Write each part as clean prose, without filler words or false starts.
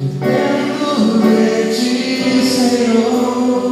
Dependo de ti, Senhor.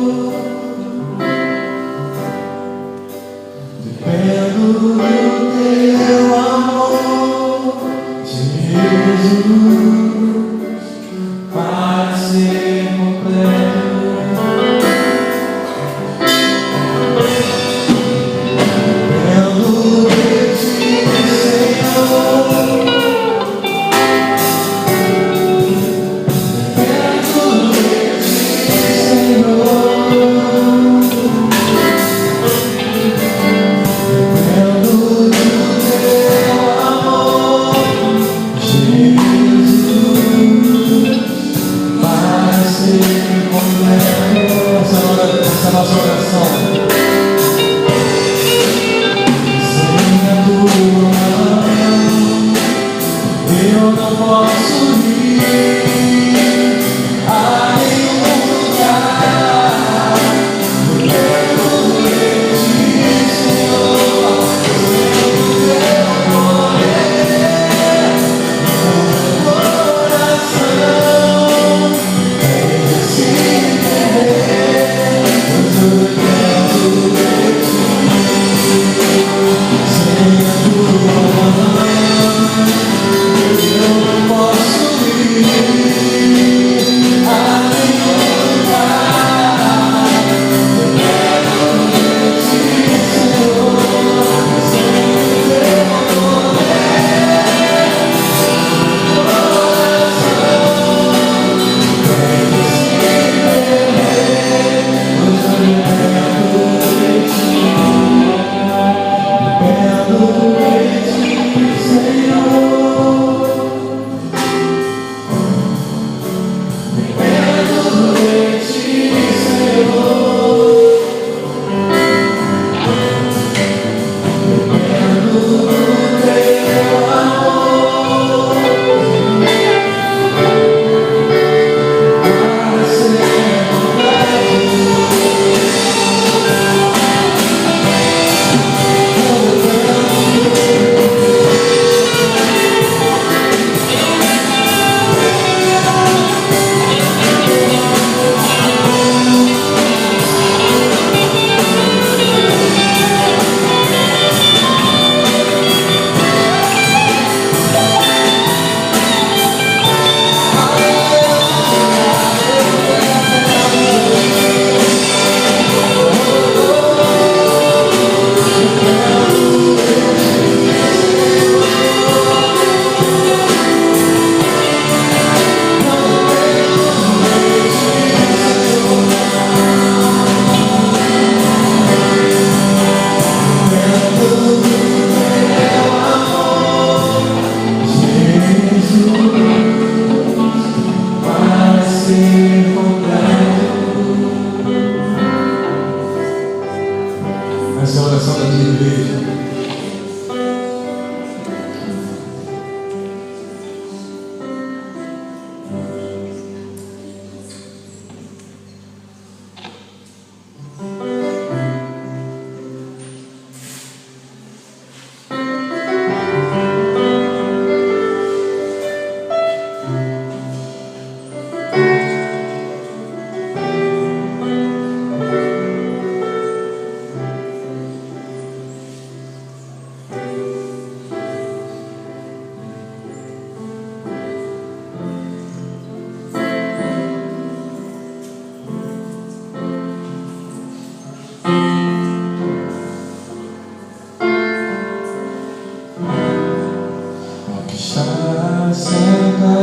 Seja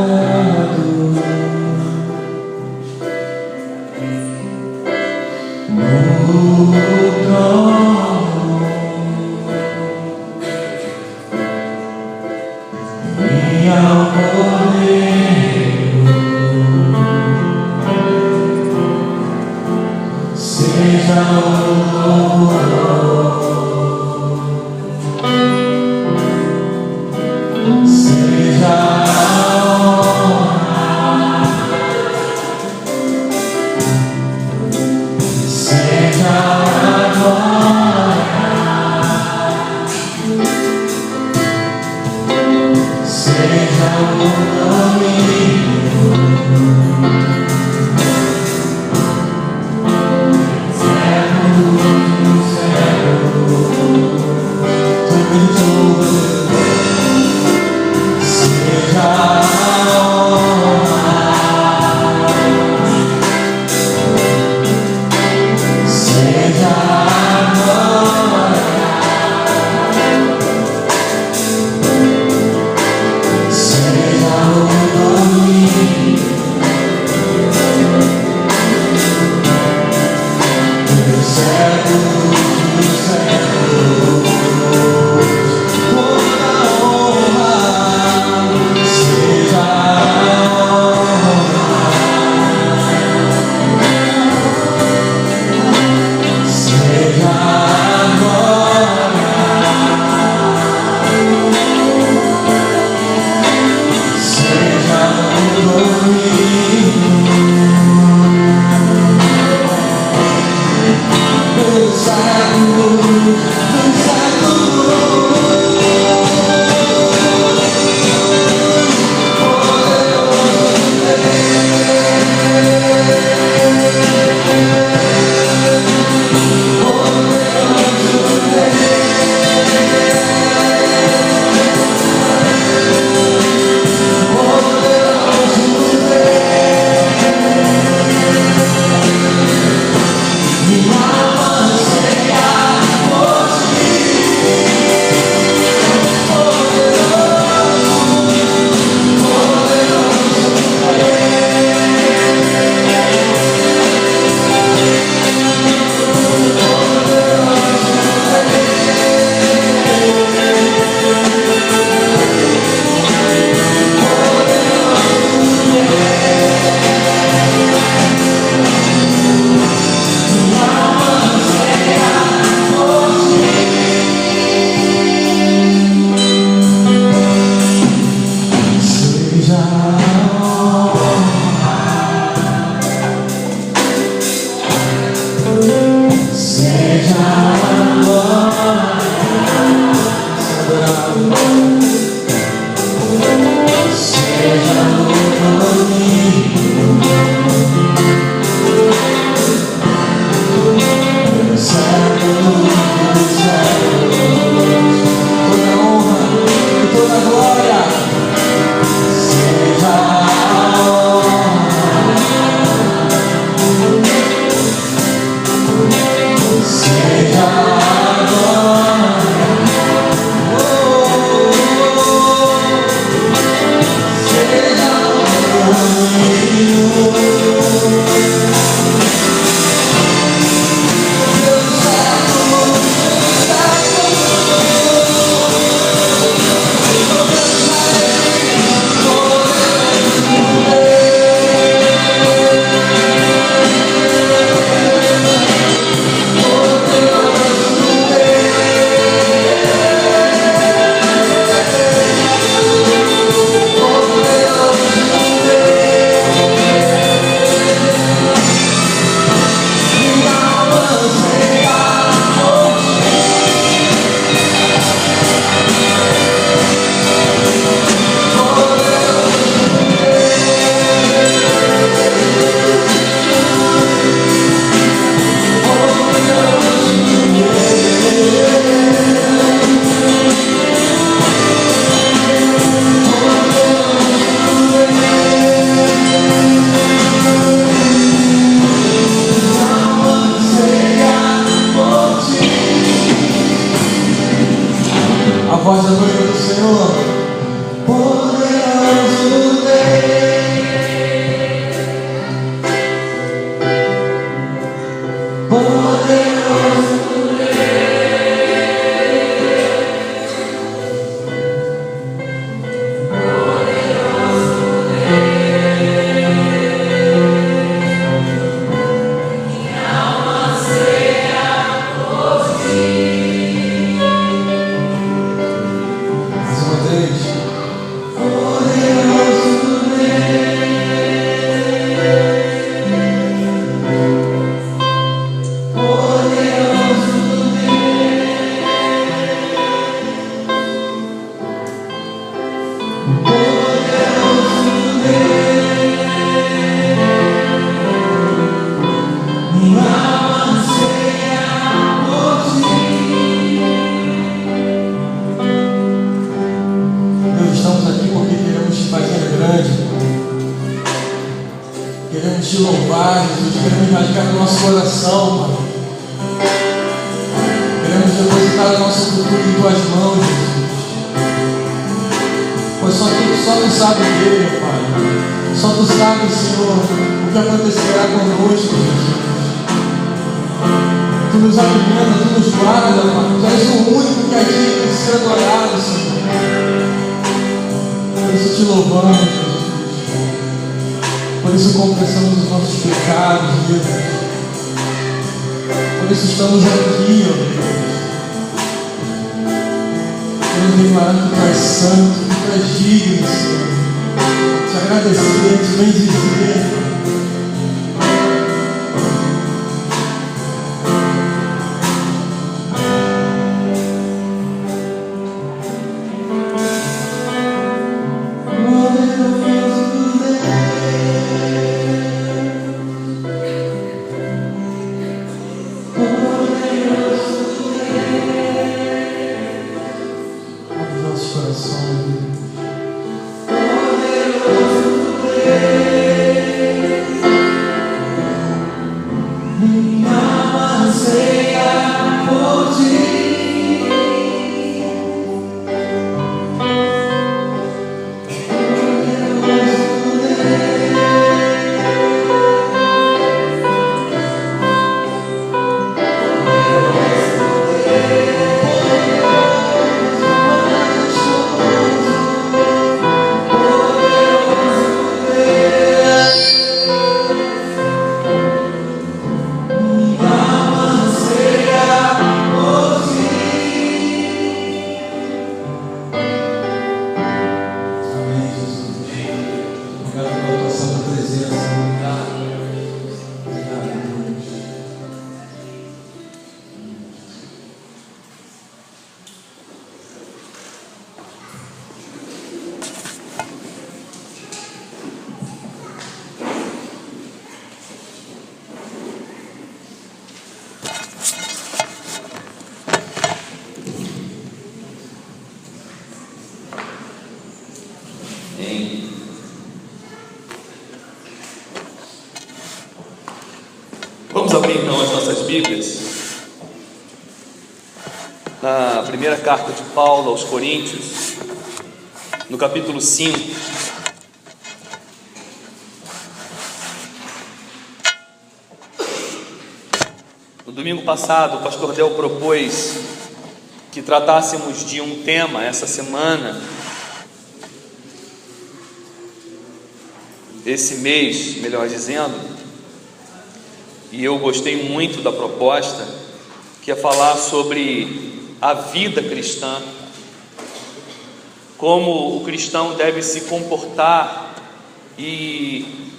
Queremos te louvar, Jesus. Queremos rasgar no nosso coração, Pai. Queremos depositar a nossa cultura em tuas mãos, Jesus. Pois só tu sabe, meu Pai. Só tu sabe, Senhor, o que acontecerá conosco, Jesus. Tu nos alimenta, tu nos guarda, Pai. Tu és o único que aqui tem que ser adorado, Senhor. Por isso te louvamos, Jesus. Por isso confessamos os nossos pecados, Deus. Por isso estamos aqui, ó Deus. Queremos declarar que tu és santo, que tu és digno, Senhor. Te agradecer, te bendizer. Vamos abrir então as nossas Bíblias na primeira carta de Paulo aos Coríntios, no capítulo 5. No domingo passado, o pastor Del propôs que tratássemos de um tema essa semana, esse mês, melhor dizendo. E eu gostei muito da proposta, que é falar sobre a vida cristã, como o cristão deve se comportar e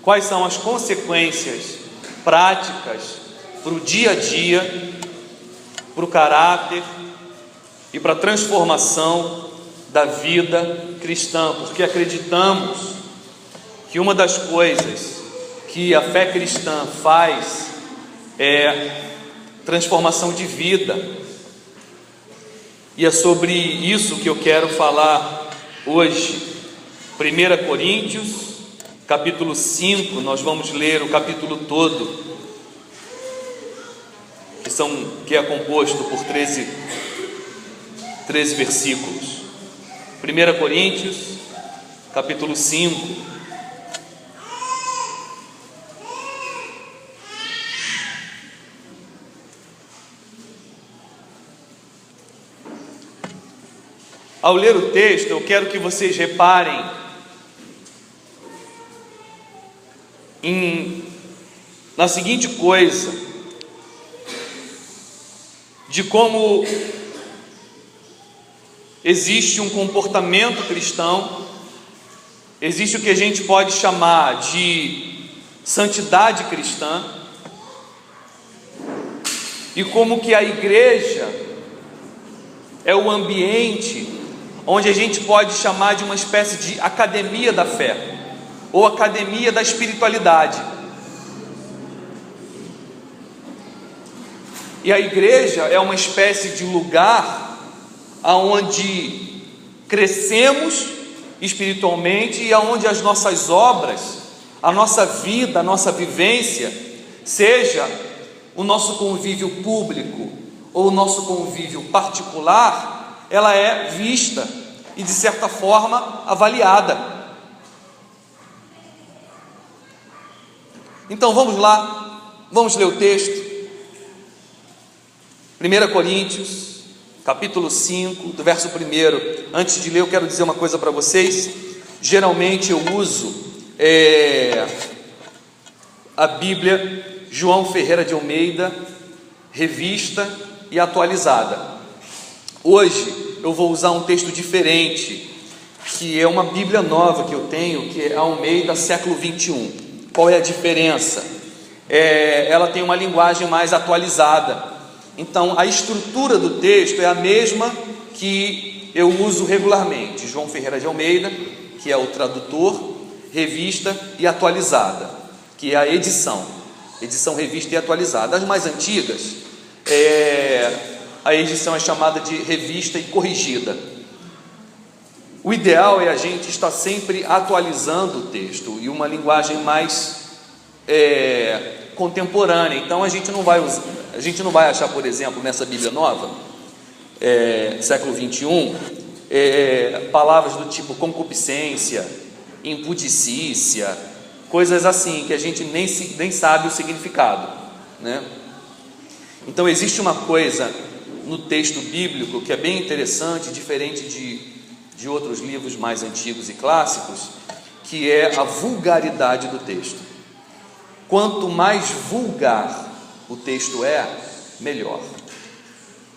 quais são as consequências práticas para o dia a dia, para o caráter e para a transformação da vida cristã, porque acreditamos que uma das coisas que a fé cristã faz é transformação de vida, e é sobre isso que eu quero falar hoje. 1 Coríntios, capítulo 5, nós vamos ler o capítulo todo, que é composto por 13 versículos. 1 Coríntios, capítulo 5. Ao ler o texto, eu quero que vocês reparem na seguinte coisa, de como existe um comportamento cristão, existe o que a gente pode chamar de santidade cristã, e como que a igreja é o ambiente onde a gente pode chamar de uma espécie de academia da fé, ou academia da espiritualidade. E a igreja é uma espécie de lugar onde crescemos espiritualmente e onde as nossas obras, a nossa vida, a nossa vivência, seja o nosso convívio público ou o nosso convívio particular, ela é vista e de certa forma avaliada. Então vamos lá, vamos ler o texto. 1 Coríntios, capítulo 5, do verso 1. Antes de ler, eu quero dizer uma coisa para vocês. Geralmente eu uso a Bíblia João Ferreira de Almeida, revista e atualizada. Hoje eu vou usar um texto diferente, que é uma Bíblia nova que eu tenho, que é Almeida século 21. Qual é a diferença? Ela tem uma linguagem mais atualizada. Então, a estrutura do texto é a mesma que eu uso regularmente. João Ferreira de Almeida, que é o tradutor, revista e atualizada, que é a edição, revista e atualizada. As mais antigas, a edição é chamada de revista e corrigida. O ideal é a gente estar sempre atualizando o texto e uma linguagem mais contemporânea. Então a gente não vai achar, por exemplo, nessa Bíblia nova, século 21, palavras do tipo concupiscência, impudicícia, coisas assim que a gente nem sabe o significado, né? Então existe uma coisa no texto bíblico que é bem interessante, diferente de outros livros mais antigos e clássicos, que é a vulgaridade do texto. Quanto mais vulgar o texto é, melhor.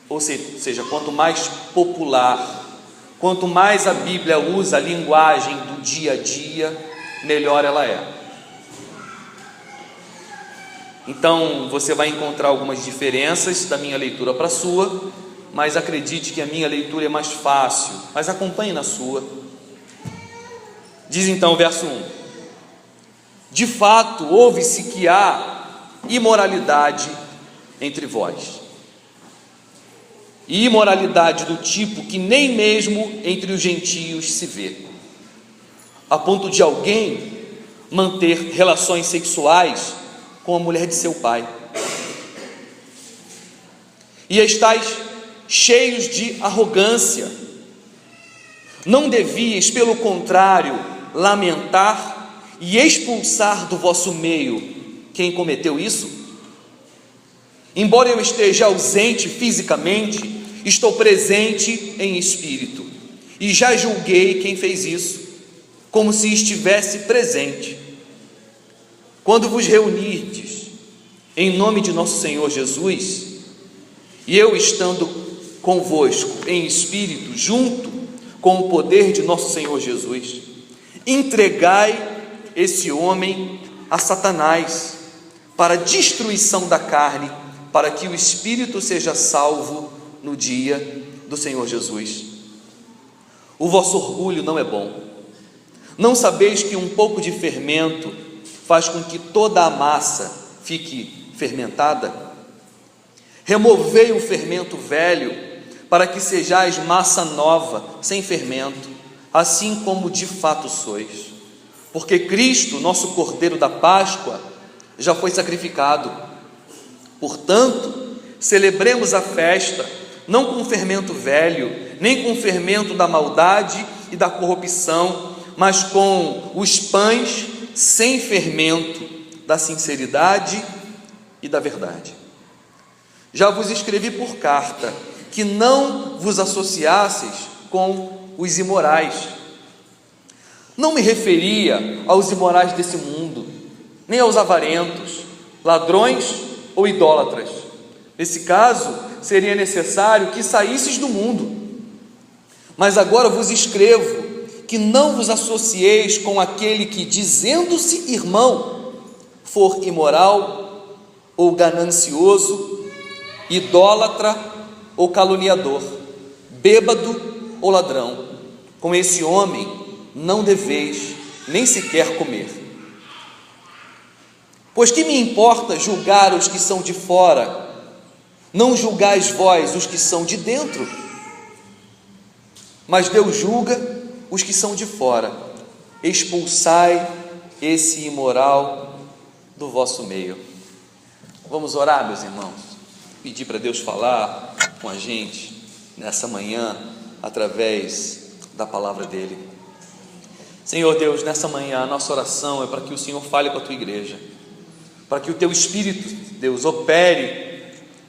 Ou seja, quanto mais popular, quanto mais a Bíblia usa a linguagem do dia a dia, melhor ela é. Então você vai encontrar algumas diferenças da minha leitura para a sua, mas acredite que a minha leitura é mais fácil, mas acompanhe na sua. Diz então o verso 1: de fato, ouve-se que há imoralidade entre vós, e imoralidade do tipo que nem mesmo entre os gentios se vê, a ponto de alguém manter relações sexuais com a mulher de seu pai. E estáis cheios de arrogância. Não devíeis, pelo contrário, lamentar e expulsar do vosso meio quem cometeu isso? Embora eu esteja ausente fisicamente, estou presente em espírito, e já julguei quem fez isso, como se estivesse presente. Quando vos reunirdes em nome de nosso Senhor Jesus, e eu estando convosco em espírito, junto com o poder de nosso Senhor Jesus, entregai esse homem a Satanás para destruição da carne, para que o espírito seja salvo no dia do Senhor Jesus. O vosso orgulho não é bom. Não sabeis que um pouco de fermento faz com que toda a massa fique fermentada? Removei o fermento velho, para que sejais massa nova, sem fermento, assim como de fato sois. Porque Cristo, nosso Cordeiro da Páscoa, já foi sacrificado. Portanto, celebremos a festa, não com fermento velho, nem com fermento da maldade e da corrupção, mas com os pães sem fermento da sinceridade e da verdade. Já vos escrevi por carta, que não vos associasseis com os imorais. Não me referia aos imorais desse mundo, nem aos avarentos, ladrões ou idólatras. Nesse caso, seria necessário que saísseis do mundo. Mas agora vos escrevo que não vos associeis com aquele que, dizendo-se irmão, for imoral ou ganancioso, idólatra ou caluniador, bêbado ou ladrão. com esse homem não deveis nem sequer comer. Pois que me importa julgar os que são de fora? Não julgais vós os que são de dentro, mas Deus julga os que são de fora. Expulsai esse imoral do vosso meio. Vamos orar, meus irmãos, pedir para Deus falar com a gente nessa manhã, através da palavra dele. Senhor Deus, nessa manhã a nossa oração é para que o Senhor fale com a tua igreja, para que o teu Espírito, Deus, opere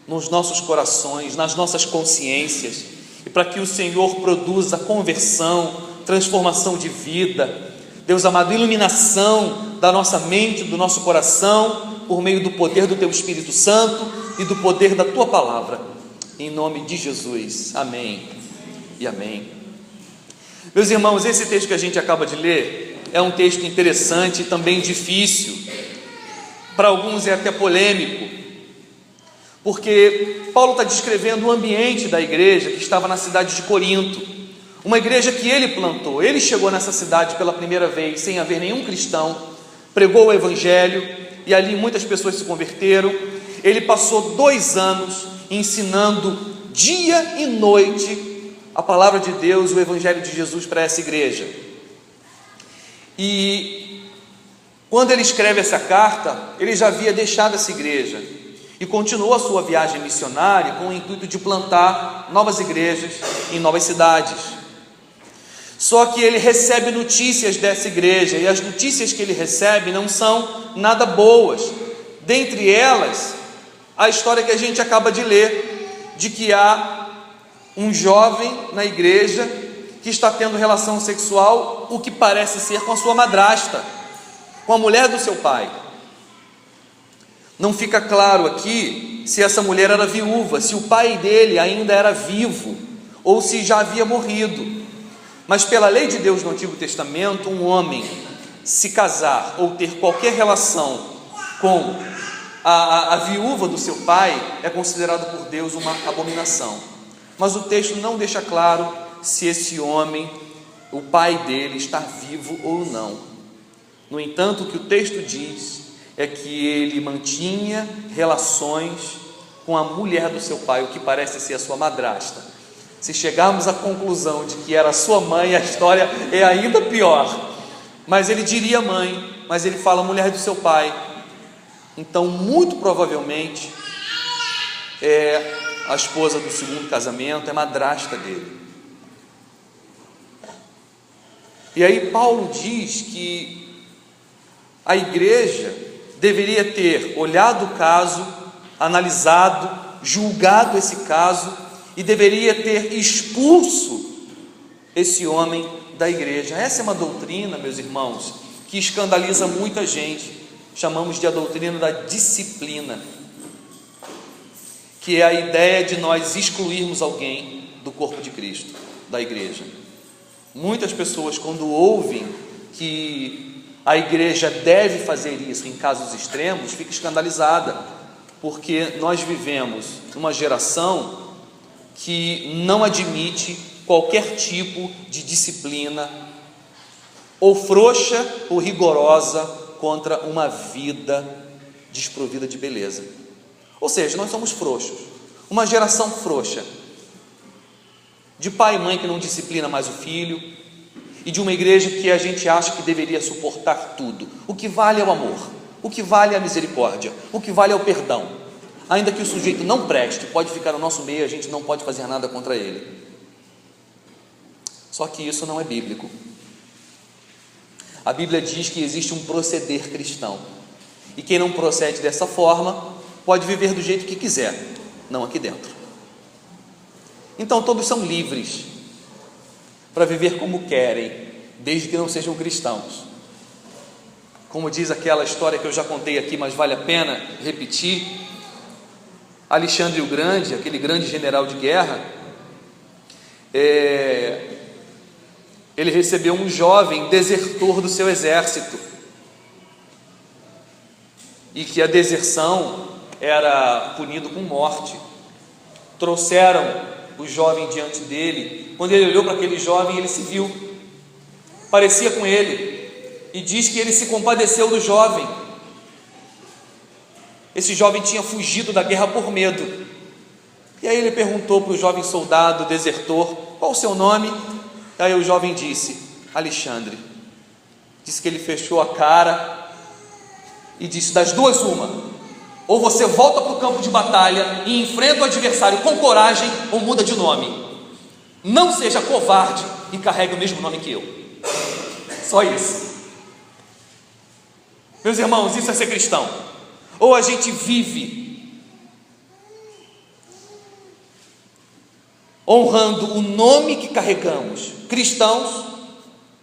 nos nossos corações, nas nossas consciências, e para que o Senhor produza conversão, transformação de vida, Deus amado, iluminação da nossa mente, do nosso coração, por meio do poder do teu Espírito Santo e do poder da tua palavra, em nome de Jesus, amém e amém. Meus irmãos, esse texto que a gente acaba de ler é um texto interessante e também difícil, para alguns é até polêmico, porque Paulo está descrevendo o ambiente da igreja que estava na cidade de Corinto, uma igreja que ele plantou. Ele chegou nessa cidade pela primeira vez, sem haver nenhum cristão, pregou o evangelho, e ali muitas pessoas se converteram. Ele passou 2 anos ensinando dia e noite a palavra de Deus, o evangelho de Jesus para essa igreja. E quando ele escreve essa carta, ele já havia deixado essa igreja e continuou a sua viagem missionária com o intuito de plantar novas igrejas em novas cidades. Só que ele recebe notícias dessa igreja, e as notícias que ele recebe não são nada boas. Dentre elas, a história que a gente acaba de ler, de que há um jovem na igreja que está tendo relação sexual, o que parece ser com a sua madrasta, com a mulher do seu pai. Não fica claro aqui se essa mulher era viúva, se o pai dele ainda era vivo, ou se já havia morrido. Mas pela lei de Deus no Antigo Testamento, um homem se casar ou ter qualquer relação com a viúva do seu pai é considerado por Deus uma abominação. Mas o texto não deixa claro se esse homem, o pai dele, está vivo ou não. No entanto, o que o texto diz é que ele mantinha relações com a mulher do seu pai, o que parece ser a sua madrasta. Se chegarmos à conclusão de que era sua mãe, a história é ainda pior. Mas ele diria mãe, mas ele fala mulher do seu pai. Então, muito provavelmente, é a esposa do segundo casamento, é madrasta dele. E aí Paulo diz que a igreja deveria ter olhado o caso, analisado, julgado esse caso, e deveria ter expulso esse homem da igreja. Essa é uma doutrina, meus irmãos, que escandaliza muita gente. Chamamos de a doutrina da disciplina, que é a ideia de nós excluirmos alguém do corpo de Cristo, da igreja. Muitas pessoas, quando ouvem que a igreja deve fazer isso em casos extremos, ficam escandalizadas, porque nós vivemos numa geração que não admite qualquer tipo de disciplina, ou frouxa ou rigorosa, contra uma vida desprovida de beleza. Ou seja, nós somos frouxos, uma geração frouxa, de pai e mãe que não disciplina mais o filho, e de uma igreja que a gente acha que deveria suportar tudo. O que vale é o amor, o que vale é a misericórdia, o que vale é o perdão. Ainda que o sujeito não preste, pode ficar no nosso meio, a gente não pode fazer nada contra ele. Só que isso não é bíblico. A Bíblia diz que existe um proceder cristão, e quem não procede dessa forma pode viver do jeito que quiser, não aqui dentro. Então todos são livres para viver como querem, desde que não sejam cristãos. Como diz aquela história que eu já contei aqui, mas vale a pena repetir. Alexandre o Grande, aquele grande general de guerra, ele recebeu um jovem desertor do seu exército, e que a deserção era punido com morte. Trouxeram o jovem diante dele. Quando ele olhou para aquele jovem, ele se viu, parecia com ele, e diz que ele se compadeceu do jovem. Esse jovem tinha fugido da guerra por medo. E aí ele perguntou para o jovem soldado, desertor, qual o seu nome? E aí o jovem disse, Alexandre. Disse que ele fechou a cara e disse, das duas uma, ou você volta para o campo de batalha e enfrenta o adversário com coragem, ou muda de nome. Não seja covarde e carregue o mesmo nome que eu. Só isso. Meus irmãos, isso é ser cristão. Ou a gente vive honrando o nome que carregamos, cristãos,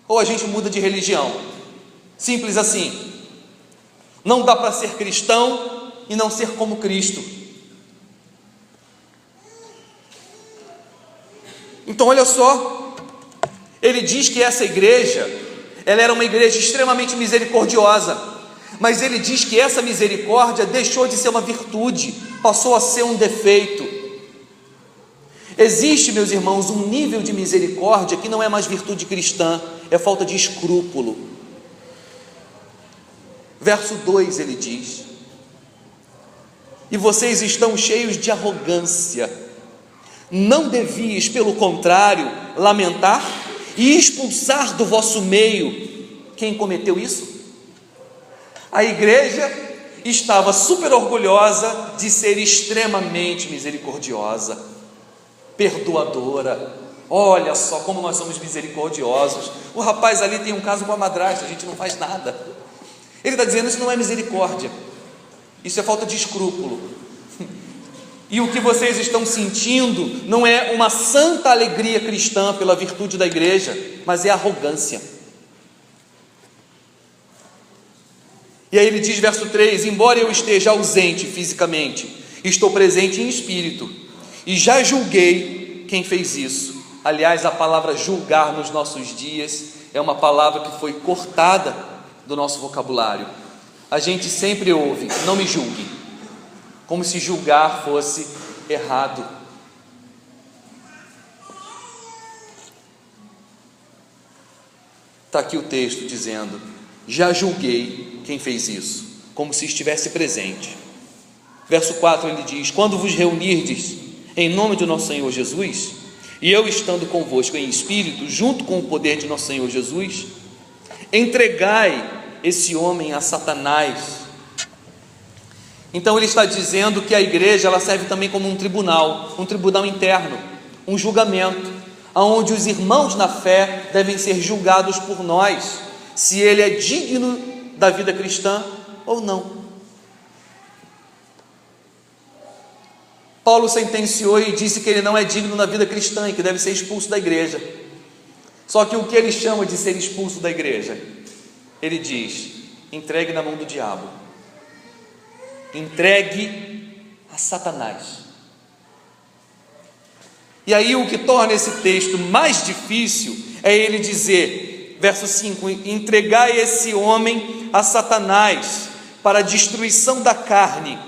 ou a gente muda de religião. Simples assim. Não dá para ser cristão e não ser como Cristo. Então olha só, ele diz que essa igreja, ela era uma igreja extremamente misericordiosa, mas ele diz que essa misericórdia deixou de ser uma virtude, passou a ser um defeito. Existe, meus irmãos, um nível de misericórdia que não é mais virtude cristã, é falta de escrúpulo. Verso 2 ele diz, e vocês estão cheios de arrogância, não devias, pelo contrário, lamentar e expulsar do vosso meio quem cometeu isso? A igreja estava super orgulhosa de ser extremamente misericordiosa, perdoadora. Olha só como nós somos misericordiosos. O rapaz ali tem um caso com a madrasta, a gente não faz nada. Ele está dizendo, isso não é misericórdia, isso é falta de escrúpulo. E o que vocês estão sentindo não é uma santa alegria cristã pela virtude da igreja, mas é arrogância. E aí ele diz, verso 3, embora eu esteja ausente fisicamente, estou presente em espírito, e já julguei quem fez isso. Aliás, a palavra julgar nos nossos dias é uma palavra que foi cortada do nosso vocabulário. A gente sempre ouve, não me julgue, como se julgar fosse errado. Está aqui o texto dizendo, já julguei quem fez isso, como se estivesse presente. Verso 4 ele diz, quando vos reunirdes em nome de nosso Senhor Jesus, e eu estando convosco em espírito, junto com o poder de nosso Senhor Jesus, entregai esse homem a Satanás. Então ele está dizendo que a igreja, ela serve também como um tribunal interno, um julgamento, onde os irmãos na fé devem ser julgados por nós, se ele é digno da vida cristã ou não. Paulo sentenciou e disse que ele não é digno da vida cristã e que deve ser expulso da igreja. Só que o que ele chama de ser expulso da igreja? Ele diz, entregue na mão do diabo, entregue a Satanás. E aí o que torna esse texto mais difícil é ele dizer, verso 5, entregai esse homem a Satanás para a destruição da carne.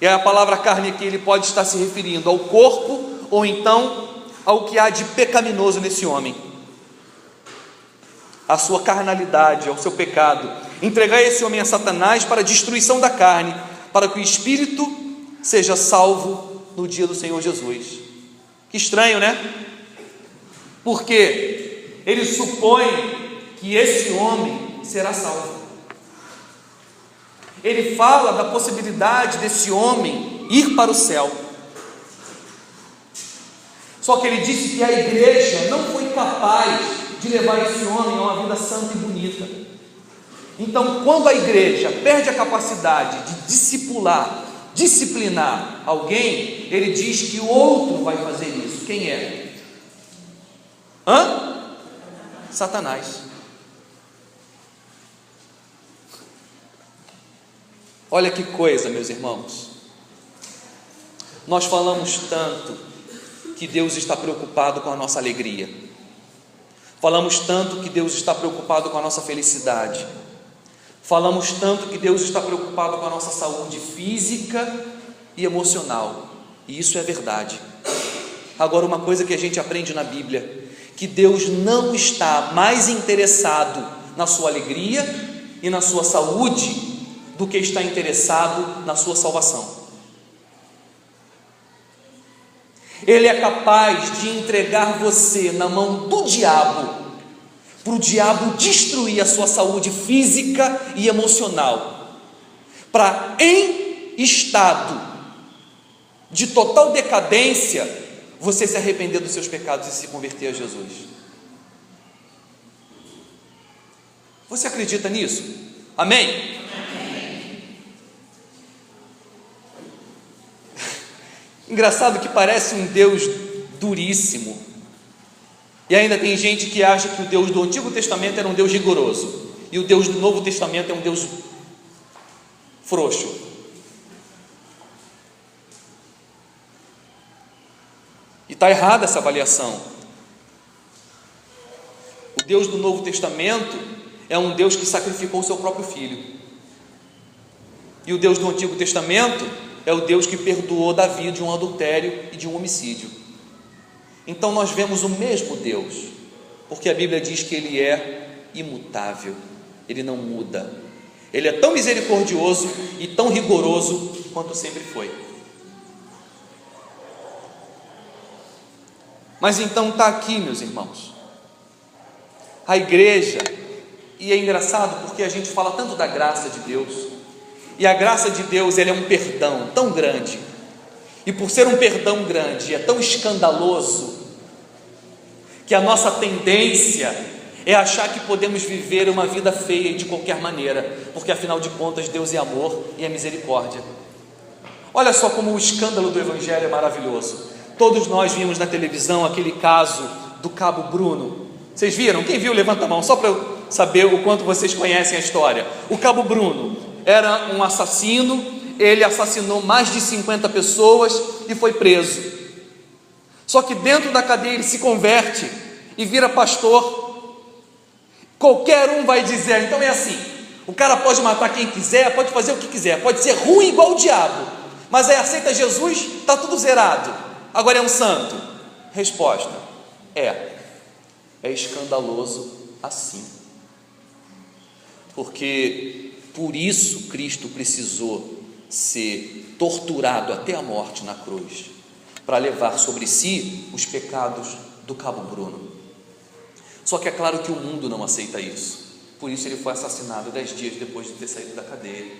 E a palavra carne aqui ele pode estar se referindo ao corpo ou então ao que há de pecaminoso nesse homem, a sua carnalidade, ao seu pecado. Entregai esse homem a Satanás para a destruição da carne, para que o espírito seja salvo no dia do Senhor Jesus. Que estranho, né? Porque ele supõe que esse homem será salvo. Ele fala da possibilidade desse homem ir para o céu. Só que ele disse que a igreja não foi capaz de levar esse homem a uma vida santa e bonita. Então, quando a igreja perde a capacidade de disciplinar alguém, ele diz que o outro vai fazer isso. Quem é? Satanás. Olha que coisa, meus irmãos. Nós falamos tanto que Deus está preocupado com a nossa alegria. Falamos tanto que Deus está preocupado com a nossa felicidade. Falamos tanto que Deus está preocupado com a nossa saúde física e emocional. E isso é verdade. Agora, uma coisa que a gente aprende na Bíblia, que Deus não está mais interessado na sua alegria e na sua saúde do que está interessado na sua salvação. Ele é capaz de entregar você na mão do diabo, para o diabo destruir a sua saúde física e emocional, para em estado de total decadência você se arrepender dos seus pecados e se converter a Jesus. Você acredita nisso? Amém? Engraçado que parece um Deus duríssimo, e ainda tem gente que acha que o Deus do Antigo Testamento era um Deus rigoroso, e o Deus do Novo Testamento é um Deus frouxo. E está errada essa avaliação. O Deus do Novo Testamento é um Deus que sacrificou o seu próprio Filho, e o Deus do Antigo Testamento é o Deus que perdoou Davi de um adultério e de um homicídio. Então nós vemos o mesmo Deus, porque a Bíblia diz que Ele é imutável, Ele não muda, Ele é tão misericordioso e tão rigoroso quanto sempre foi. Mas então está aqui, meus irmãos, a igreja, e é engraçado porque a gente fala tanto da graça de Deus, e a graça de Deus, ela é um perdão tão grande, e por ser um perdão grande, é tão escandaloso, que a nossa tendência é achar que podemos viver uma vida feia de qualquer maneira, porque afinal de contas Deus é amor e é misericórdia. Olha só como o escândalo do Evangelho é maravilhoso. Todos nós vimos na televisão aquele caso do Cabo Bruno. Vocês viram? Quem viu, levanta a mão, só para eu saber o quanto vocês conhecem a história. O Cabo Bruno era um assassino, ele assassinou mais de 50 pessoas e foi preso. Só que dentro da cadeia ele se converte e vira pastor. Qualquer um vai dizer, então é assim, o cara pode matar quem quiser, pode fazer o que quiser, pode ser ruim igual o diabo, mas aí aceita Jesus, está tudo zerado, agora é um santo. Resposta, é escandaloso assim, porque por isso Cristo precisou ser torturado até a morte na cruz, para levar sobre si os pecados do Cabo Bruno. Só que é claro que o mundo não aceita isso, por isso ele foi assassinado 10 dias depois de ter saído da cadeia.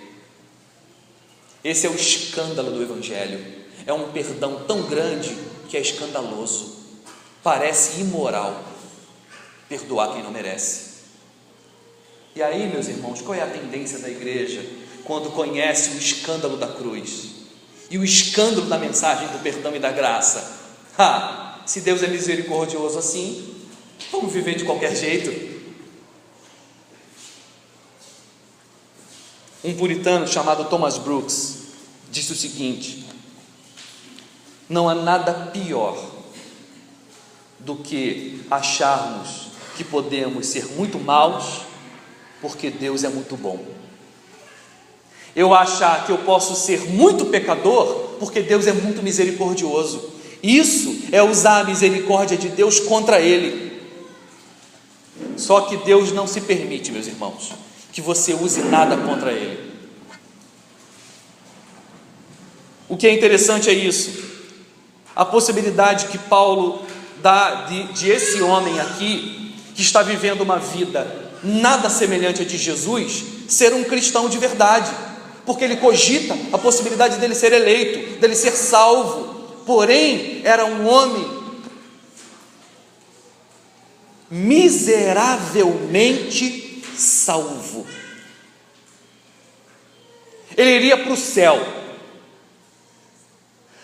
Esse é o escândalo do Evangelho, é um perdão tão grande que é escandaloso, parece imoral perdoar quem não merece. E aí, meus irmãos, qual é a tendência da igreja quando conhece o escândalo da cruz e o escândalo da mensagem do perdão e da graça? Se Deus é misericordioso assim, vamos viver de qualquer jeito. Um puritano chamado Thomas Brooks disse o seguinte: não há nada pior do que acharmos que podemos ser muito maus porque Deus é muito bom. Eu achar que eu posso ser muito pecador porque Deus é muito misericordioso. Isso é usar a misericórdia de Deus contra Ele. Só que Deus não se permite, meus irmãos, que você use nada contra Ele. O que é interessante é isso, a possibilidade que Paulo dá de esse homem aqui, que está vivendo uma vida nada semelhante a de Jesus, ser um cristão de verdade, porque ele cogita a possibilidade dele ser eleito, dele ser salvo. Porém, era um homem miseravelmente salvo. Ele iria para o céu,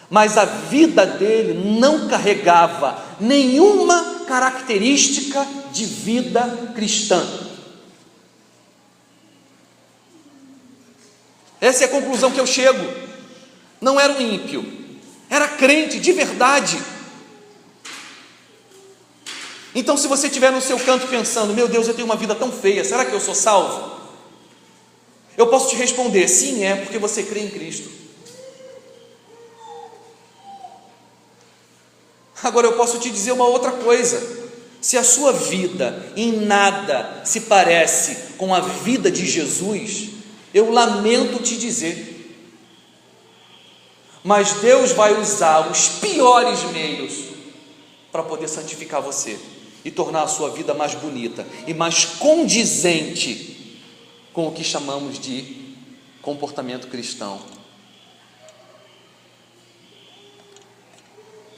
mas a vida dele não carregava nenhuma característica de vida cristã. Essa é a conclusão que eu chego. Não era um ímpio, era crente de verdade. Então, se você estiver no seu canto pensando, meu Deus, eu tenho uma vida tão feia, será que eu sou salvo? Eu posso te responder, sim, é, porque você crê em Cristo. Agora eu posso te dizer uma outra coisa: se a sua vida em nada se parece com a vida de Jesus, eu lamento te dizer, mas Deus vai usar os piores meios para poder santificar você e tornar a sua vida mais bonita e mais condizente com o que chamamos de comportamento cristão.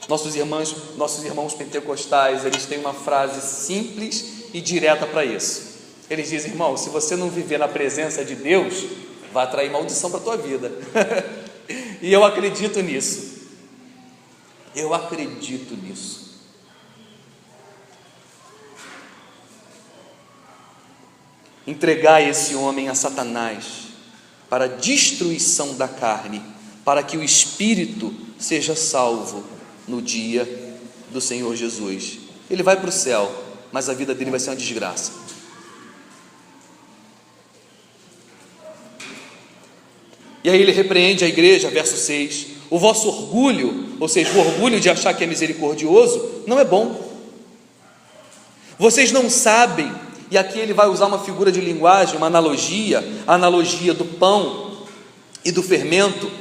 Nossos irmãos pentecostais, eles têm uma frase simples e direta para isso. Eles dizem: irmão, se você não viver na presença de Deus, vai atrair maldição para a tua vida. E eu acredito nisso. Eu acredito nisso. Entregar esse homem a Satanás para a destruição da carne, para que o espírito seja salvo no dia do Senhor Jesus. Ele vai para o céu, mas a vida dele vai ser uma desgraça. E aí ele repreende a igreja, verso 6: o vosso orgulho, ou seja, o orgulho de achar que é misericordioso, não é bom. Vocês não sabem, e aqui ele vai usar uma figura de linguagem, uma analogia, a analogia do pão e do fermento,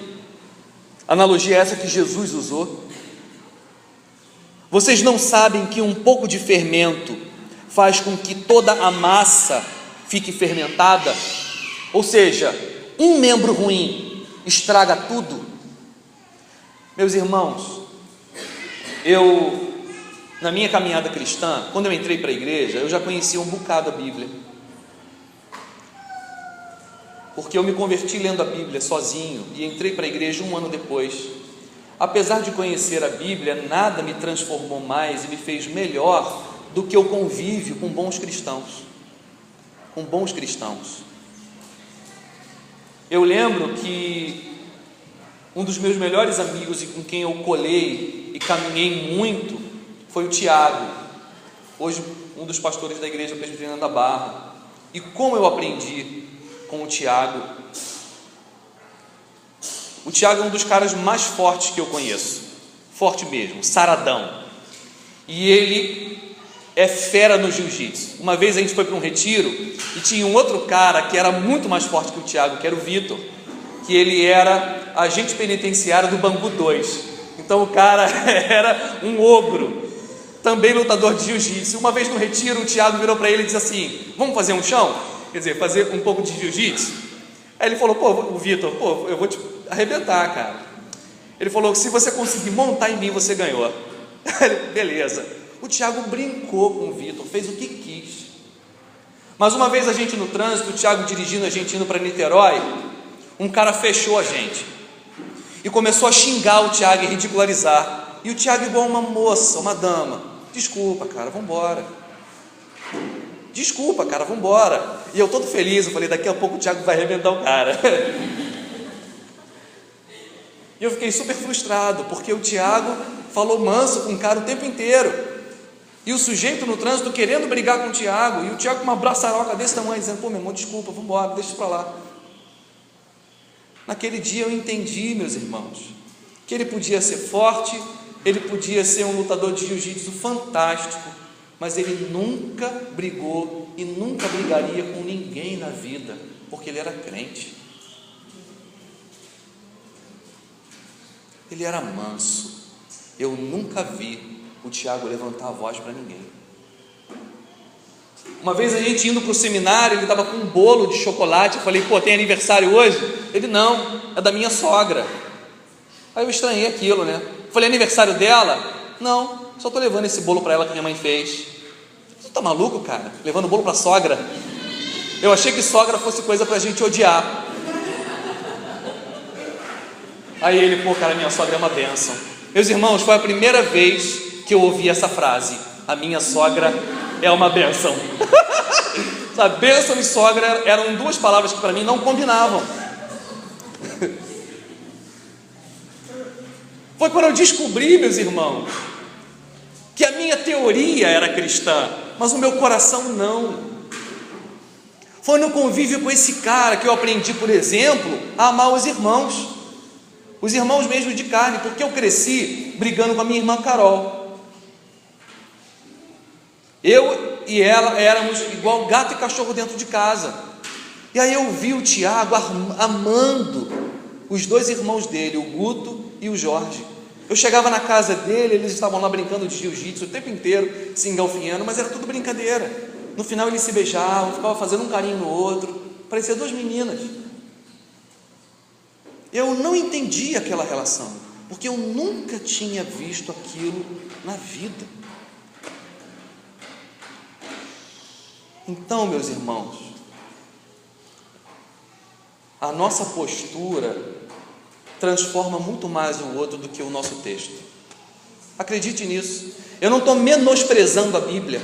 analogia essa que Jesus usou. Vocês não sabem que um pouco de fermento faz com que toda a massa fique fermentada? Ou seja, um membro ruim estraga tudo? Meus irmãos, na minha caminhada cristã, quando eu entrei para a igreja, eu já conhecia um bocado a Bíblia, porque eu me converti lendo a Bíblia sozinho e entrei para a igreja 1 ano depois. Apesar de conhecer a Bíblia, nada me transformou mais e me fez melhor do que o convívio com bons cristãos. Com bons cristãos. Eu lembro que um dos meus melhores amigos e com quem eu colei e caminhei muito foi o Tiago, hoje um dos pastores da igreja presbiteriana da Barra. E como eu aprendi com o Tiago? O Tiago é um dos caras mais fortes que eu conheço, forte mesmo, saradão, e ele é fera no jiu-jitsu. Uma vez a gente foi para um retiro e tinha um outro cara que era muito mais forte que o Tiago, que era o Vitor, que ele era agente penitenciário do Bangu 2, então o cara era um ogro, também lutador de jiu-jitsu. Uma vez no retiro o Tiago virou para ele e disse assim: vamos fazer um chão? Quer dizer, fazer um pouco de jiu-jitsu? Aí ele falou: o Vitor, eu vou te arrebentar, cara. Ele falou: se você conseguir montar em mim, você ganhou. Beleza. O Tiago brincou com o Vitor, fez o que quis. Mas uma vez a gente no trânsito, o Tiago dirigindo, a gente indo para Niterói, um cara fechou a gente e começou a xingar o Tiago e ridicularizar. E o Tiago, igual uma moça, uma dama: desculpa, cara, vambora. Desculpa, cara, vambora. E eu todo feliz, eu falei: daqui a pouco o Tiago vai arrebentar o cara. E eu fiquei super frustrado, porque o Tiago falou manso com o cara o tempo inteiro, e o sujeito no trânsito querendo brigar com o Tiago, e o Tiago com uma braçaroca desse tamanho, dizendo: pô, meu irmão, desculpa, vamos embora, deixa isso para lá. Naquele dia eu entendi, meus irmãos, que ele podia ser forte, ele podia ser um lutador de jiu-jitsu fantástico, mas ele nunca brigou e nunca brigaria com ninguém na vida, porque ele era crente. Ele era manso. Eu nunca vi o Tiago levantar a voz para ninguém. Uma vez a gente indo para o seminário, ele estava com um bolo de chocolate. Eu falei: pô, tem aniversário hoje? Ele: não, é da minha sogra. Aí eu estranhei aquilo, né? Eu falei: aniversário dela? Não, só estou levando esse bolo para ela que minha mãe fez. Você tá maluco, cara? Levando bolo para sogra? Eu achei que sogra fosse coisa para a gente odiar. Aí ele: pô, cara, minha sogra é uma bênção. Meus irmãos, foi a primeira vez que eu ouvi essa frase: a minha sogra é uma bênção. Sabe, bênção e sogra eram duas palavras que para mim não combinavam. Foi quando eu descobri, meus irmãos, que a minha teoria era cristã, mas o meu coração não. Foi no convívio com esse cara que eu aprendi, por exemplo, a amar os irmãos mesmo de carne, porque eu cresci brigando com a minha irmã Carol. Eu e ela éramos igual gato e cachorro dentro de casa. E aí eu vi o Tiago amando os dois irmãos dele, o Guto e o Jorge. Eu chegava na casa dele, eles estavam lá brincando de jiu-jitsu o tempo inteiro, se engalfinhando, mas era tudo brincadeira. No final eles se beijavam, ficavam fazendo um carinho no outro, parecia duas meninas. Eu não entendi aquela relação, porque eu nunca tinha visto aquilo na vida. Então, meus irmãos, a nossa postura transforma muito mais o outro do que o nosso texto. Acredite nisso. Eu não estou menosprezando a Bíblia.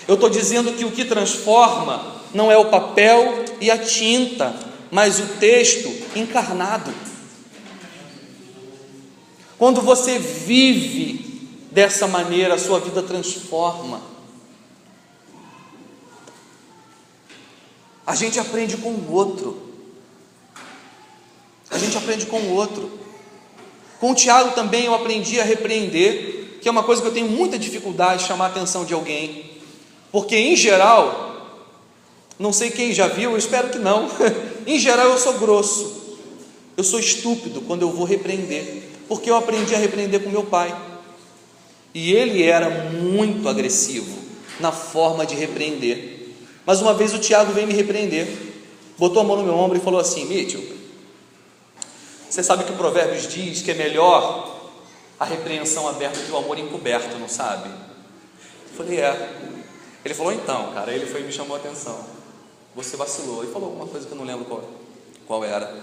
Eu estou dizendo que o que transforma não é o papel e a tinta, mas o texto encarnado. Quando você vive dessa maneira, a sua vida transforma. A gente aprende com o outro. A gente aprende com o outro. Com o Tiago também eu aprendi a repreender, que é uma coisa que eu tenho muita dificuldade de chamar a atenção de alguém, porque em geral, não sei quem já viu, eu espero que não, em geral eu sou grosso, eu sou estúpido quando eu vou repreender, porque eu aprendi a repreender com meu pai, e ele era muito agressivo na forma de repreender. Mas uma vez o Tiago veio me repreender, botou a mão no meu ombro e falou assim: Mitchell, você sabe que o Provérbios diz que é melhor a repreensão aberta que o amor encoberto, não sabe? Eu falei, é. Ele falou, então, cara, ele foi e me chamou a atenção. Você vacilou. Ele falou alguma coisa que eu não lembro qual era.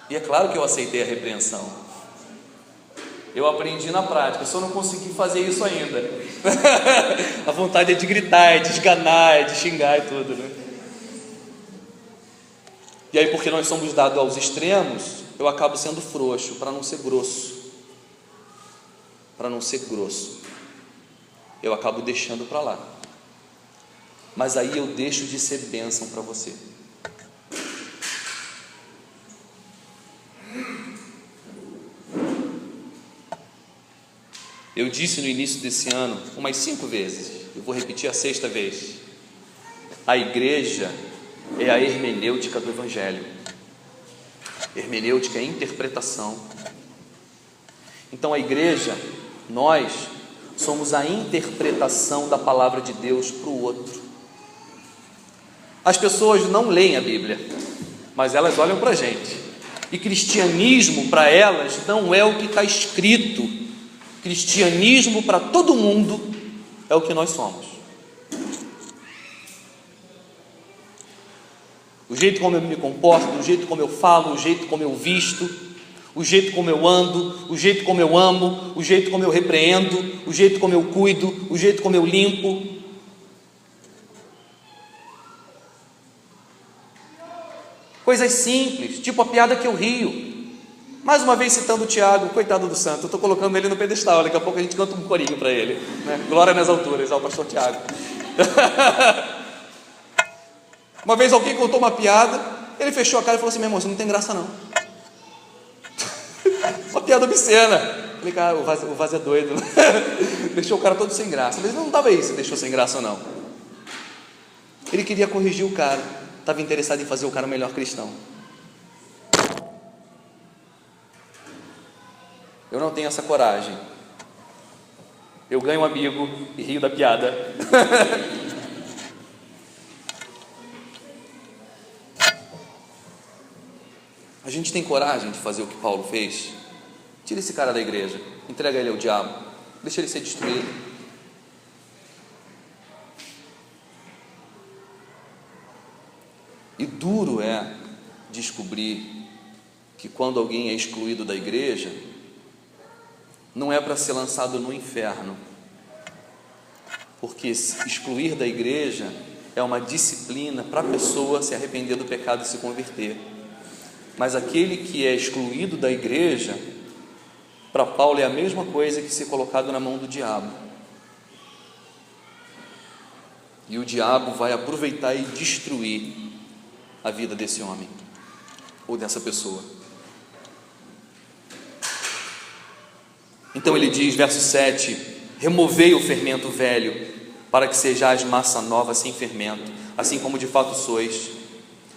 E é claro que eu aceitei a repreensão. Eu aprendi na prática, só não consegui fazer isso ainda. A vontade é de gritar, é de esganar, é de xingar e tudo, né? E aí, porque nós somos dados aos extremos, eu acabo sendo frouxo, para não ser grosso. Para não ser grosso. Eu acabo deixando para lá. Mas aí eu deixo de ser bênção para você. Eu disse no início desse ano, umas 5 vezes, eu vou repetir a 6ª vez: a igreja é a hermenêutica do Evangelho. Hermenêutica é interpretação. Então a igreja, nós somos a interpretação da palavra de Deus para o outro. As pessoas não leem a Bíblia, mas elas olham para a gente. E cristianismo para elas não é o que está escrito. Cristianismo para todo mundo é o que nós somos. O jeito como eu me comporto, o jeito como eu falo, o jeito como eu visto, o jeito como eu ando, o jeito como eu amo, o jeito como eu repreendo, o jeito como eu cuido, o jeito como eu limpo. Coisas simples, tipo a piada que eu rio. Mais uma vez citando o Tiago, coitado do santo, eu estou colocando ele no pedestal, daqui a pouco a gente canta um corinho para ele, né? Glória nas alturas ao pastor Tiago. Uma vez alguém contou uma piada, ele fechou a cara e falou assim: meu irmão, isso não tem graça não. Uma piada obscena. Eu falei, cara, o vaso é doido. Deixou o cara todo sem graça. Mas não estava aí se deixou sem graça ou não. Ele queria corrigir o cara, estava interessado em fazer o cara um melhor cristão. Eu não tenho essa coragem. Eu ganho um amigo e rio da piada. A gente tem coragem de fazer o que Paulo fez? Tira esse cara da igreja, entrega ele ao diabo, deixa ele ser destruído. E duro é descobrir que quando alguém é excluído da igreja, não é para ser lançado no inferno, porque excluir da igreja é uma disciplina para a pessoa se arrepender do pecado e se converter. Mas aquele que é excluído da igreja, para Paulo é a mesma coisa que ser colocado na mão do diabo. E o diabo vai aproveitar e destruir a vida desse homem ou dessa pessoa. Então ele diz, verso 7: removei o fermento velho, para que sejais massa nova sem fermento, assim como de fato sois.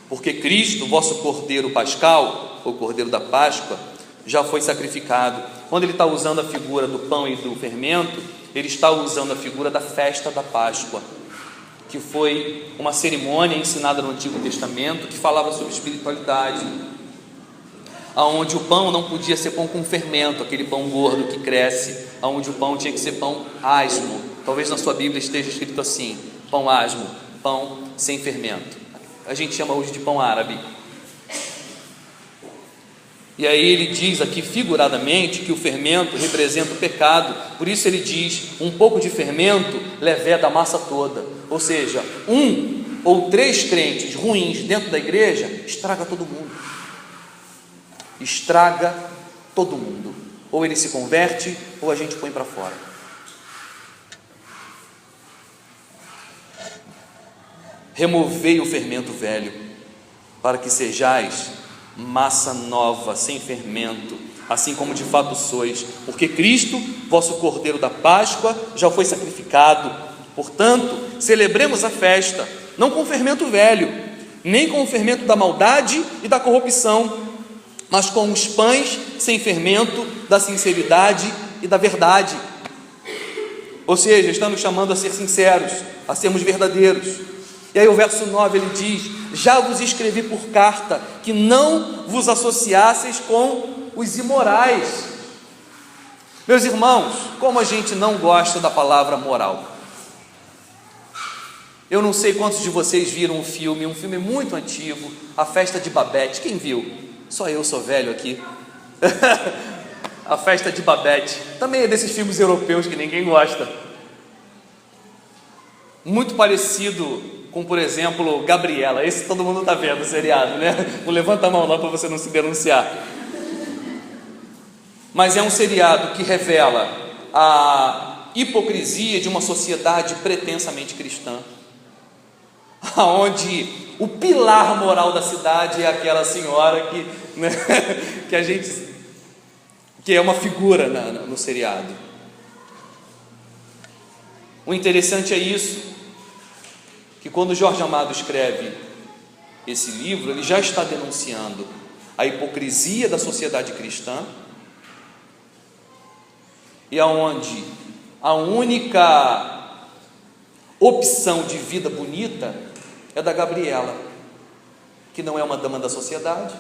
Porque Cristo, vosso cordeiro pascal, ou cordeiro da Páscoa, já foi sacrificado. Quando ele está usando a figura do pão e do fermento, ele está usando a figura da festa da Páscoa, que foi uma cerimônia ensinada no Antigo Testamento, que falava sobre espiritualidade, aonde o pão não podia ser pão com fermento, aquele pão gordo que cresce, aonde o pão tinha que ser pão asmo. Talvez na sua Bíblia esteja escrito assim: pão asmo, pão sem fermento. A gente chama hoje de pão árabe. E aí ele diz aqui figuradamente que o fermento representa o pecado. Por isso ele diz: um pouco de fermento leveda a massa toda. Ou seja, 1 ou 3 crentes ruins dentro da igreja estraga todo mundo. Estraga todo mundo. Ou ele se converte, ou a gente põe para fora. Removei o fermento velho, para que sejais massa nova, sem fermento, assim como de fato sois, porque Cristo, vosso cordeiro da Páscoa, já foi sacrificado. Portanto, celebremos a festa, não com fermento velho, nem com o fermento da maldade e da corrupção, mas com os pães sem fermento da sinceridade e da verdade. Ou seja, estamos chamando a ser sinceros, a sermos verdadeiros. E aí o verso 9 ele diz: já vos escrevi por carta que não vos associasseis com os imorais. Meus irmãos, como a gente não gosta da palavra moral. Eu não sei quantos de vocês viram um filme muito antigo, A Festa de Babette. Quem viu? Só eu sou velho aqui. A Festa de Babette. Também é desses filmes europeus que ninguém gosta. Muito parecido com, por exemplo, Gabriela. Esse todo mundo está vendo, o seriado, né? Não levanta a mão lá para você não se denunciar. Mas é um seriado que revela a hipocrisia de uma sociedade pretensamente cristã, onde o pilar moral da cidade é aquela senhora que, né, que é uma figura no seriado. O interessante é isso, que quando Jorge Amado escreve esse livro, ele já está denunciando a hipocrisia da sociedade cristã, e aonde a única opção de vida bonita é da Gabriela, que não é uma dama da sociedade,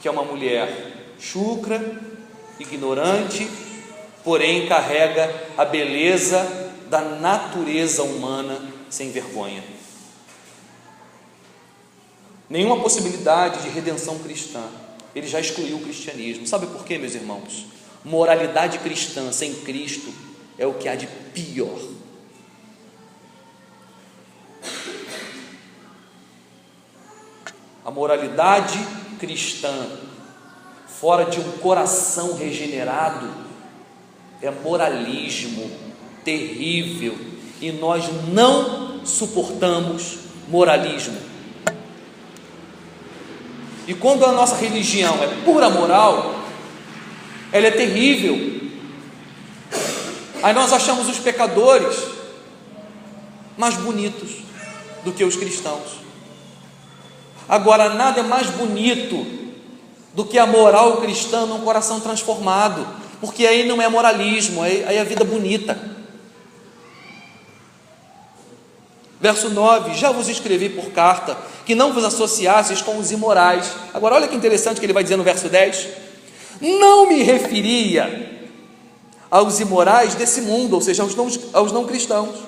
que é uma mulher chucra, ignorante, porém carrega a beleza da natureza humana sem vergonha. Nenhuma possibilidade de redenção cristã. Ele já excluiu o cristianismo. Sabe por quê, meus irmãos? Moralidade cristã sem Cristo é o que há de pior. A moralidade cristã fora de um coração regenerado é moralismo terrível, e nós não suportamos moralismo. E quando a nossa religião é pura moral, ela é terrível. Aí nós achamos os pecadores mais bonitos do que os cristãos. Agora, nada é mais bonito do que a moral cristã num coração transformado, porque aí não é moralismo, aí é vida bonita. Verso 9: já vos escrevi por carta que não vos associasseis com os imorais. Agora olha que interessante que ele vai dizer no verso 10: não me referia aos imorais desse mundo, ou seja, aos não cristãos,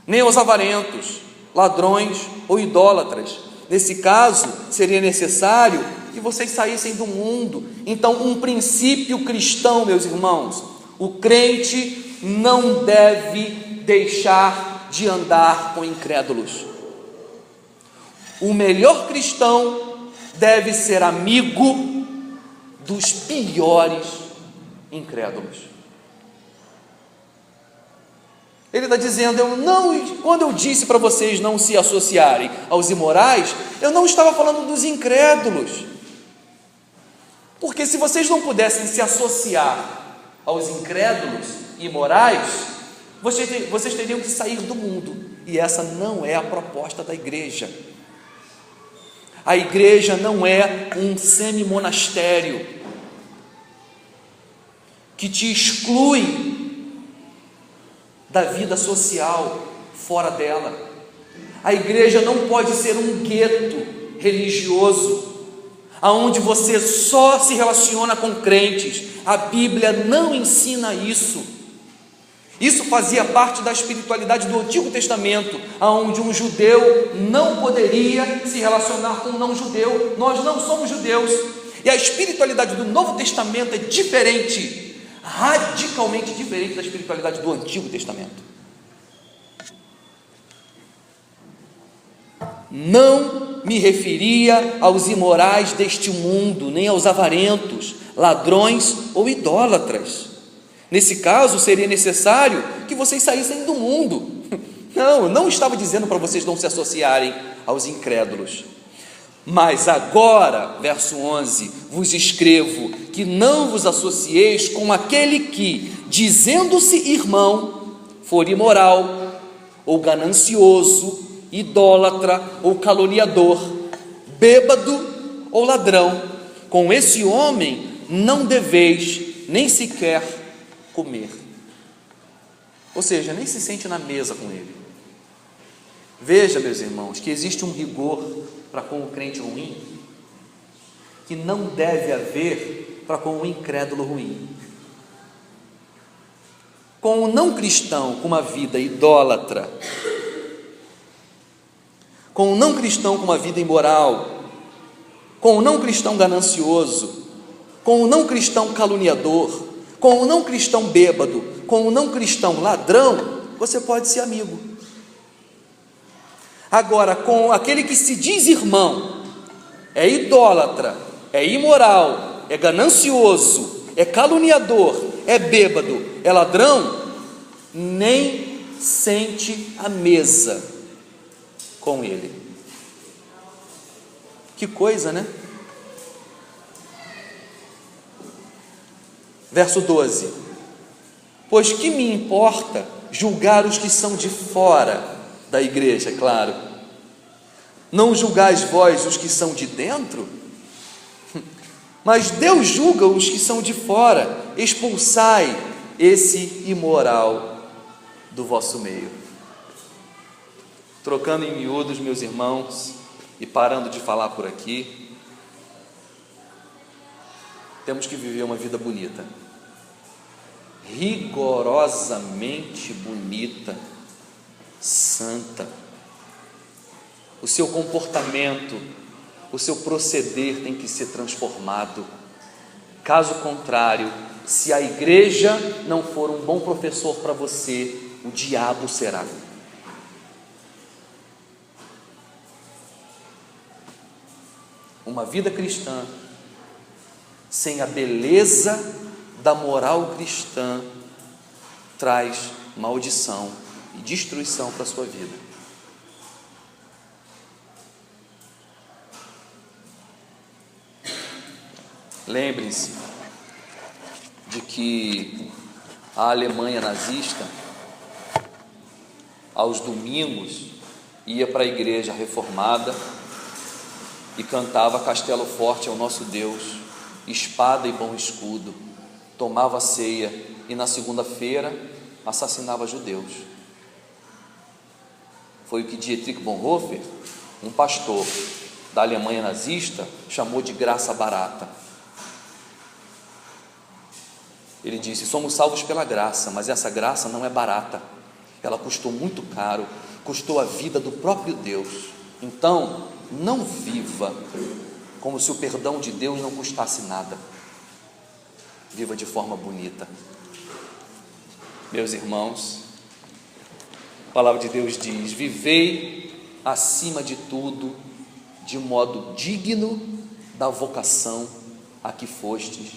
nem aos avarentos, ladrões ou idólatras. Nesse caso, seria necessário que vocês saíssem do mundo. Então, um princípio cristão, meus irmãos: o crente não deve deixar de andar com incrédulos. O melhor cristão deve ser amigo dos piores incrédulos. Ele está dizendo: quando eu disse para vocês não se associarem aos imorais, eu não estava falando dos incrédulos, porque Porque se vocês não pudessem se associar aos incrédulos e imorais, vocês teriam que sair do mundo, e essa não é a proposta da igreja. A igreja não é um semi-monastério que te exclui da vida social fora dela. A igreja não pode ser um gueto religioso, aonde você só se relaciona com crentes. A Bíblia não ensina isso. Isso fazia parte da espiritualidade do Antigo Testamento, aonde um judeu não poderia se relacionar com um não judeu. Nós não somos judeus. E a espiritualidade do Novo Testamento é diferente, radicalmente diferente da espiritualidade do Antigo Testamento. Não me referia aos imorais deste mundo, nem aos avarentos, ladrões ou idólatras. Nesse caso, seria necessário que vocês saíssem do mundo. Não, eu não estava dizendo para vocês não se associarem aos incrédulos. Mas agora, verso 11, vos escrevo que não vos associeis com aquele que, dizendo-se irmão, for imoral, ou ganancioso, idólatra ou caluniador, bêbado ou ladrão. Com esse homem não deveis nem sequer comer. Ou seja, nem se sente na mesa com ele. Veja, meus irmãos, que existe um rigor para com o crente ruim que não deve haver para com o incrédulo ruim. Com o não cristão com uma vida idólatra, com o não cristão com uma vida imoral, com o não cristão ganancioso, com o não cristão caluniador, com o não cristão bêbado, com o não cristão ladrão, você pode ser amigo. Agora, com aquele que se diz irmão, é idólatra, é imoral, é ganancioso, é caluniador, é bêbado, é ladrão, nem sente à mesa com ele. Que coisa, né? Verso 12: pois que me importa julgar os que são de fora da igreja, claro, não julgais vós os que são de dentro? Mas Deus julga os que são de fora. Expulsai esse imoral do vosso meio. Trocando em miúdos, meus irmãos, e parando de falar por aqui, temos que viver uma vida bonita, rigorosamente bonita, santa. O seu comportamento, o seu proceder tem que ser transformado. Caso contrário, se a igreja não for um bom professor para você, o diabo será. Uma vida cristã sem a beleza da moral cristã traz maldição e destruição para a sua vida. Lembrem-se de que a Alemanha nazista, aos domingos, ia para a igreja reformada e cantava Castelo Forte é o nosso Deus, espada e bom escudo, tomava ceia e na segunda-feira assassinava judeus. Foi o que Dietrich Bonhoeffer, um pastor da Alemanha nazista, chamou de graça barata. Ele disse: somos salvos pela graça, mas essa graça não é barata, ela custou muito caro, custou a vida do próprio Deus. Então, não viva como se o perdão de Deus não custasse nada. Viva de forma bonita. Meus irmãos, a palavra de Deus diz: vivei acima de tudo de modo digno da vocação a que fostes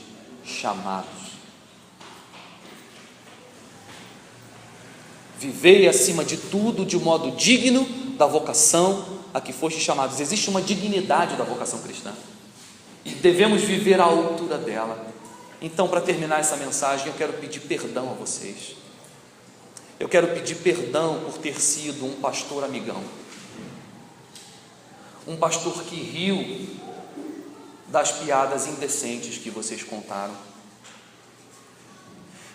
chamados. Vivei acima de tudo de modo digno da vocação a que fostes chamados. Existe uma dignidade da vocação cristã. e devemos viver à altura dela. Então, para terminar essa mensagem, eu quero pedir perdão a vocês. Eu quero pedir perdão por ter sido um pastor amigão, um pastor que riu das piadas indecentes que vocês contaram.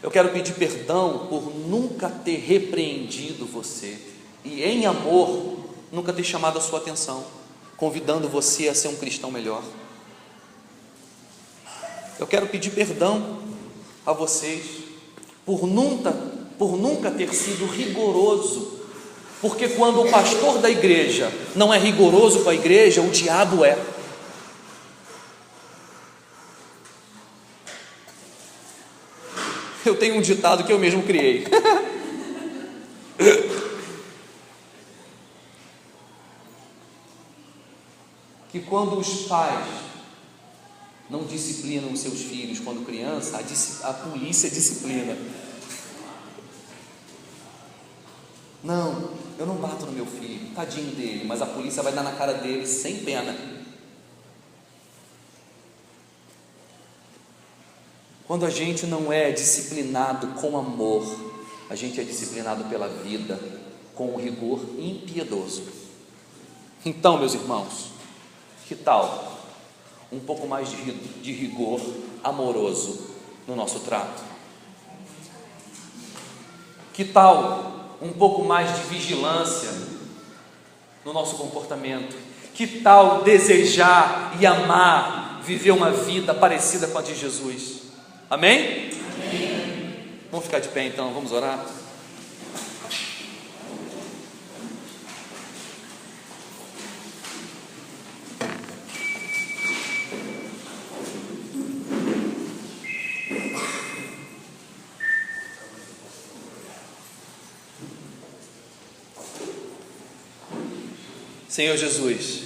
Eu quero pedir perdão por nunca ter repreendido você e, em amor, nunca ter chamado a sua atenção, convidando você a ser um cristão melhor. Eu quero pedir perdão a vocês por nunca ter sido rigoroso, porque quando o pastor da igreja não é rigoroso com a igreja, o diabo é. Eu tenho um ditado que eu mesmo criei. Que quando os pais não disciplinam os seus filhos quando criança, a polícia disciplina. Não, eu não bato no meu filho, tadinho dele, mas a polícia vai dar na cara dele sem pena. Quando a gente não é disciplinado com amor, a gente é disciplinado pela vida com um rigor impiedoso. Então, meus irmãos, que tal um pouco mais de rigor amoroso no nosso trato? Que tal um pouco mais de vigilância no nosso comportamento? Que tal desejar e amar viver uma vida parecida com a de Jesus? Amém? Amém. Vamos ficar de pé então, vamos orar? Senhor Jesus,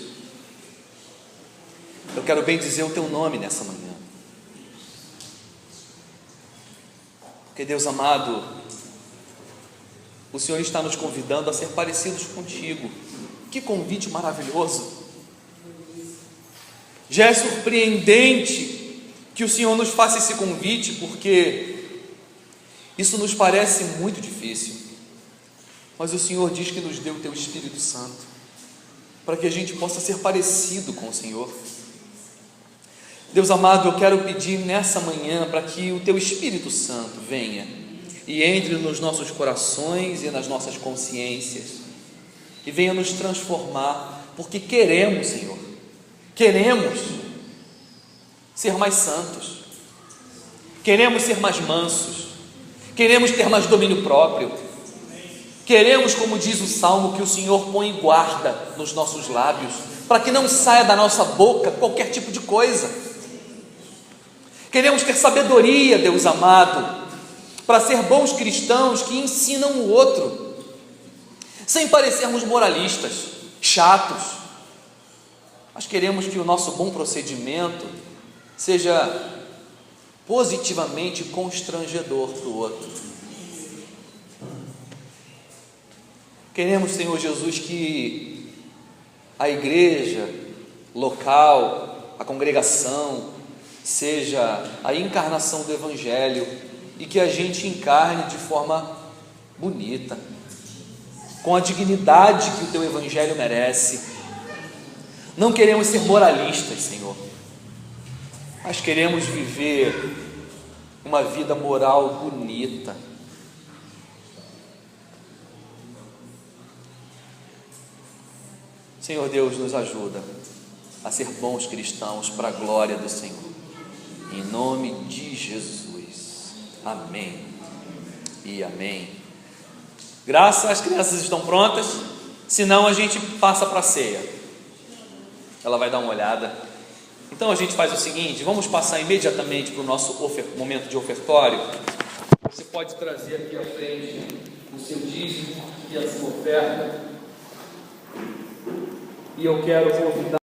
eu quero bem dizer o Teu nome nessa manhã, porque Deus amado, o Senhor está nos convidando a ser parecidos contigo. Que convite maravilhoso! Já é surpreendente que o Senhor nos faça esse convite, porque isso nos parece muito difícil, mas o Senhor diz que nos deu o Teu Espírito Santo para que a gente possa ser parecido com o Senhor. Deus amado, eu quero pedir nessa manhã para que o Teu Espírito Santo venha e entre nos nossos corações e nas nossas consciências e venha nos transformar, porque queremos, Senhor, queremos ser mais santos, queremos ser mais mansos, queremos ter mais domínio próprio. Queremos, como diz o Salmo, que o Senhor põe guarda nos nossos lábios, para que não saia da nossa boca qualquer tipo de coisa. Queremos ter sabedoria, Deus amado, para ser bons cristãos que ensinam o outro, sem parecermos moralistas, chatos, mas queremos que o nosso bom procedimento seja positivamente constrangedor para o outro. Queremos, Senhor Jesus, que a igreja local, a congregação, seja a encarnação do Evangelho e que a gente encarne de forma bonita, com a dignidade que o Teu Evangelho merece. Não queremos ser moralistas, Senhor, mas queremos viver uma vida moral bonita. Senhor Deus, nos ajuda a ser bons cristãos para a glória do Senhor, em nome de Jesus, amém e amém. Graças, as crianças estão prontas, senão a gente passa para a ceia, ela vai dar uma olhada. Então a gente faz o seguinte, vamos passar imediatamente para o nosso momento de ofertório. Você pode trazer aqui à frente o seu dízimo e a sua oferta. E eu quero convidar